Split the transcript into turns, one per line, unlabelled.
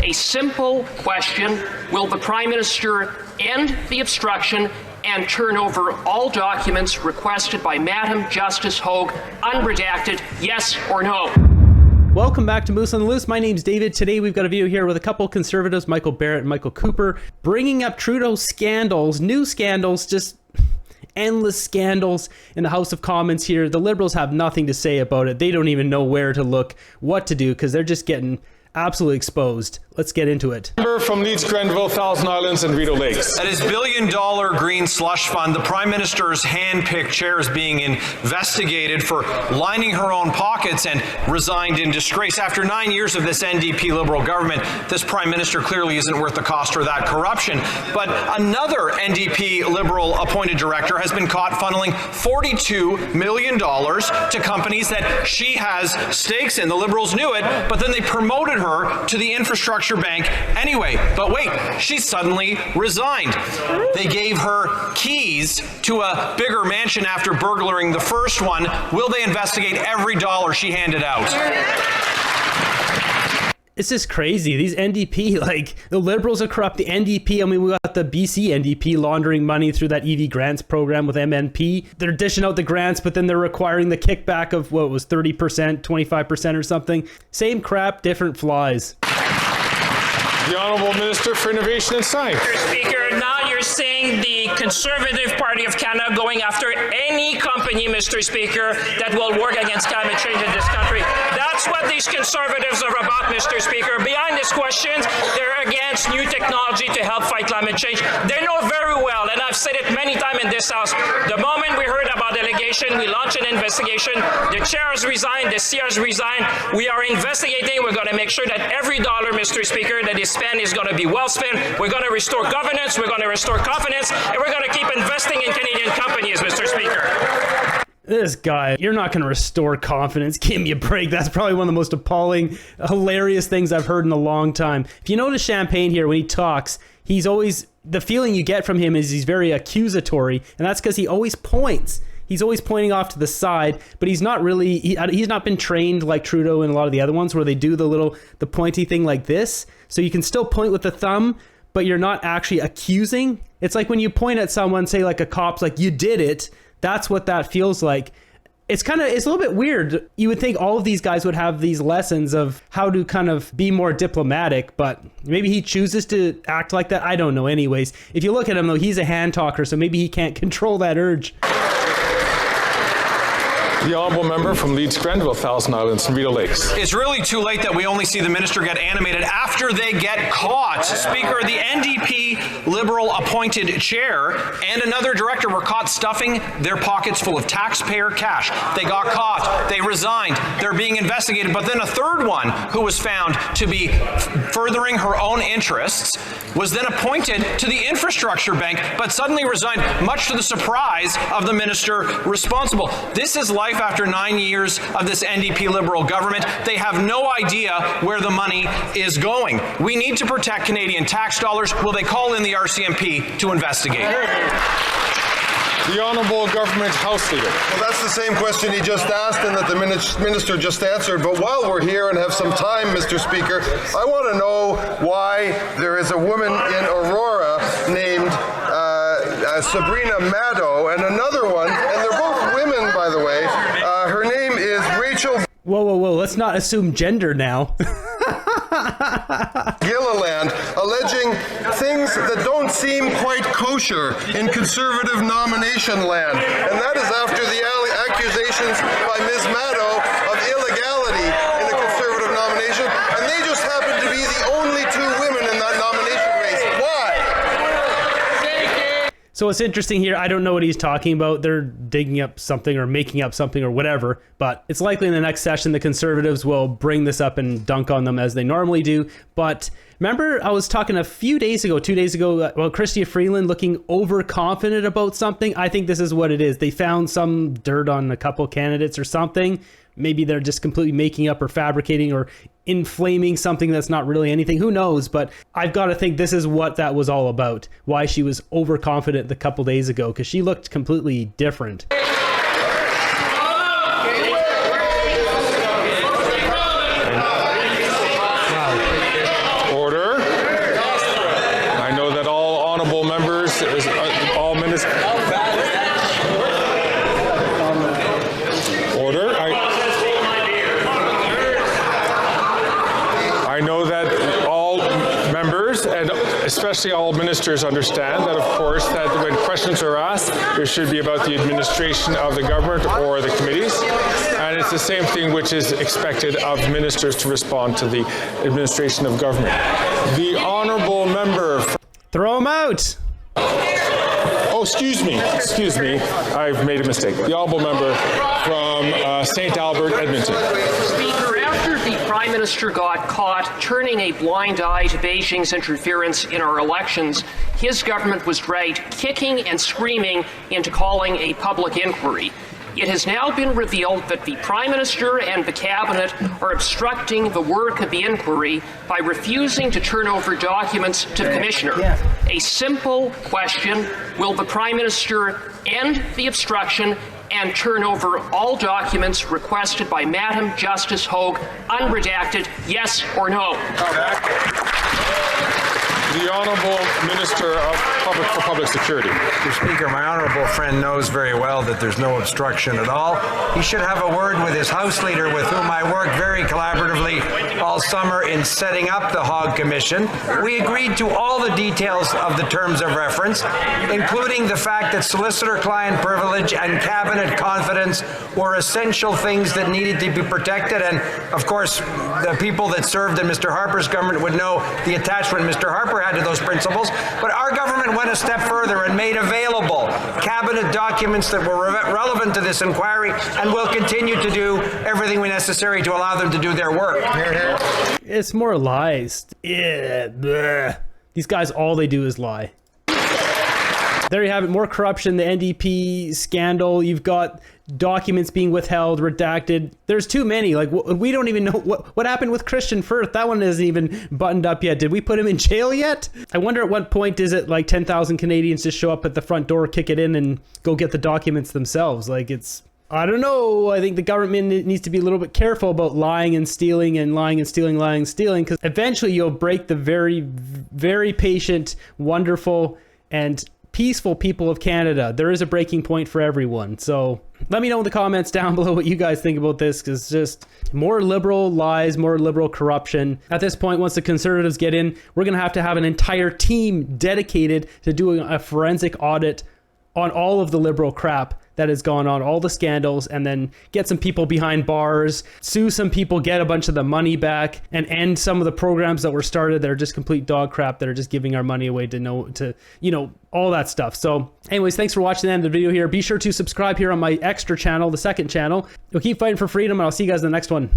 a simple question: will the Prime Minister end the obstruction and turn over all documents requested by Madam Justice Hogue unredacted, yes or no?
Welcome back to Moose on the Loose. My name's David. Today we've got a video here with a couple Conservatives, Michael Barrett and Michael Cooper, bringing up Trudeau scandals, new scandals, just endless scandals in the House of Commons here. The Liberals have nothing to say about it. They don't even know where to look, what to do, because they're just getting absolutely exposed. Let's get into it.
Member from Leeds, Grenville, Thousand Islands, and Rideau Lakes.
At his billion-dollar green slush fund, the Prime Minister's hand-picked chair is being investigated for lining her own pockets and resigned in disgrace. After 9 years of this NDP Liberal government, this Prime Minister clearly isn't worth the cost or that corruption. But another NDP Liberal appointed director has been caught funneling $42 million to companies that she has stakes in. The Liberals knew it, but then they promoted her to the infrastructure bank anyway. But wait, she suddenly resigned. They gave her keys to a bigger mansion after burglaring the first one. Will they investigate every dollar she handed out?
It's just crazy. These NDP, like, the Liberals are corrupt. The NDP, I mean, we got the BC NDP laundering money through that EV grants program with MNP. They're dishing out the grants, but then they're requiring the kickback of, what was 30%, 25% or something. Same crap, different flies.
The Honourable Minister for Innovation and Science.
Mr. Speaker, now you're saying the Conservative Party of Canada going after any company, Mr. Speaker, that will work against climate change in this country. That's what these Conservatives are about, Mr. Speaker. Behind these questions, they're against new technology to help fight climate change. They know very well, and I've said it many times in this House, the moment we heard about delegation, we launched an investigation. The chair has resigned, the CEO has resigned. We are investigating. We're going to make sure that every dollar, Mr. Speaker, that is spent is going to be well spent. We're going to restore governance, we're going to restore confidence, and we're going to keep investing in Canadian companies, Mr. Speaker.
This guy, you're not going to restore confidence. Give me a break. That's probably one of the most appalling, hilarious things I've heard in a long time. If you notice Champagne here, when he talks, he's always, the feeling you get from him is he's very accusatory, and that's because he always points. He's always pointing off to the side, but he's not really, he's not been trained like Trudeau and a lot of the other ones where they do the pointy thing like this. So you can still point with the thumb, but you're not actually accusing. It's like when you point at someone, say like a cop's like, you did it. That's what that feels like. It's a little bit weird. You would think all of these guys would have these lessons of how to kind of be more diplomatic, but maybe he chooses to act like that. I don't know. Anyways, if you look at him though, he's a hand talker, so maybe he can't control that urge.
The Honourable Member from Leeds, Grenville, Thousand Islands, and Rideau Lakes.
It's really too late that we only see the minister get animated after they get caught. Speaker, the NDP Liberal appointed chair and another director were caught stuffing their pockets full of taxpayer cash. They got caught, they resigned, they're being investigated, but then a third one who was found to be furthering her own interests was then appointed to the infrastructure bank, but suddenly resigned, much to the surprise of the minister responsible. This is life after 9 years of this NDP Liberal government. They have no idea where the money is going. We need to protect Canadian tax dollars. Will they call in the RCMP to investigate?
The Honourable Government House Leader.
Well, that's the same question he just asked and that the Minister just answered. But while we're here and have some time, Mr. Speaker, I want to know why there is a woman in Aurora named Sabrina Maddow and another one, and they're both women, by the way. Her name is Rachel...
Whoa. Let's not assume gender now.
Gilliland, alleging things that don't seem quite kosher in Conservative nomination land. And that is after the accusations by Ms. Maddow of illegality in a Conservative nomination. And they just happen to be the only two women in that nomination race. Why?
So it's interesting here. I don't know what he's talking about. They're digging up something or making up something or whatever, but it's likely in the next session the Conservatives will bring this up and dunk on them as they normally do. But remember, I was talking a few days ago, 2 days ago, about Chrystia Freeland looking overconfident about something. I think this is what it is. They found some dirt on a couple candidates or something. Maybe they're just completely making up or fabricating or inflaming something that's not really anything. Who knows? But I've got to think this is what that was all about. Why she was overconfident the couple days ago, because she looked completely different.
Order. members and especially all ministers understand that, of course, that when questions are asked, it should be about the administration of the government or the committees. And it's the same thing which is expected of ministers to respond to the administration of government. The honourable member...
Throw him out!
Oh, excuse me, I've made a mistake. The honourable member from St. Albert, Edmonton.
Speaker, after the Prime Minister got caught turning a blind eye to Beijing's interference in our elections, his government was dragged kicking and screaming into calling a public inquiry. It has now been revealed that the Prime Minister and the Cabinet are obstructing the work of the inquiry by refusing to turn over documents to the Commissioner. A simple question: will the Prime Minister end the obstruction and turn over all documents requested by Madam Justice Hogue, unredacted, yes or no?
The Honourable Minister for Public Security.
Mr. Speaker, my honourable friend knows very well that there's no obstruction at all. He should have a word with his House Leader, with whom I worked very collaboratively all summer in setting up the Hogg Commission. We agreed to all the details of the terms of reference, including the fact that solicitor-client privilege and cabinet confidence were essential things that needed to be protected. And, of course, the people that served in Mr. Harper's government would know the attachment Mr. Harper had to those principles, but our government went a step further and made available cabinet documents that were relevant to this inquiry, and will continue to do everything necessary to allow them to do their work.
It's more lies. These guys, all they do is lie. There you have it. More corruption, the NDP scandal. You've got documents being withheld, redacted. There's too many. Like, we don't even know what happened with Christian Firth. That one isn't even buttoned up yet. Did we put him in jail yet? I wonder at what point is it like 10,000 Canadians just show up at the front door, kick it in, and go get the documents themselves? Like, it's... I don't know. I think the government needs to be a little bit careful about lying and stealing and lying and stealing, lying and stealing, because eventually you'll break the very, very patient, wonderful, and peaceful people of Canada. There is a breaking point for everyone. So let me know in the comments down below what you guys think about this, because it's just more liberal lies, more liberal corruption. At this point, once the Conservatives get in, we're going to have an entire team dedicated to doing a forensic audit on all of the liberal crap that has gone on, all the scandals, and then get some people behind bars, sue some people, get a bunch of the money back, and end some of the programs that were started that are just complete dog crap, that are just giving our money away to all that stuff. So anyways, thanks for watching the end of the video here. Be sure to subscribe here on my extra channel, the second channel. We'll keep fighting for freedom, and I'll see you guys in the next one.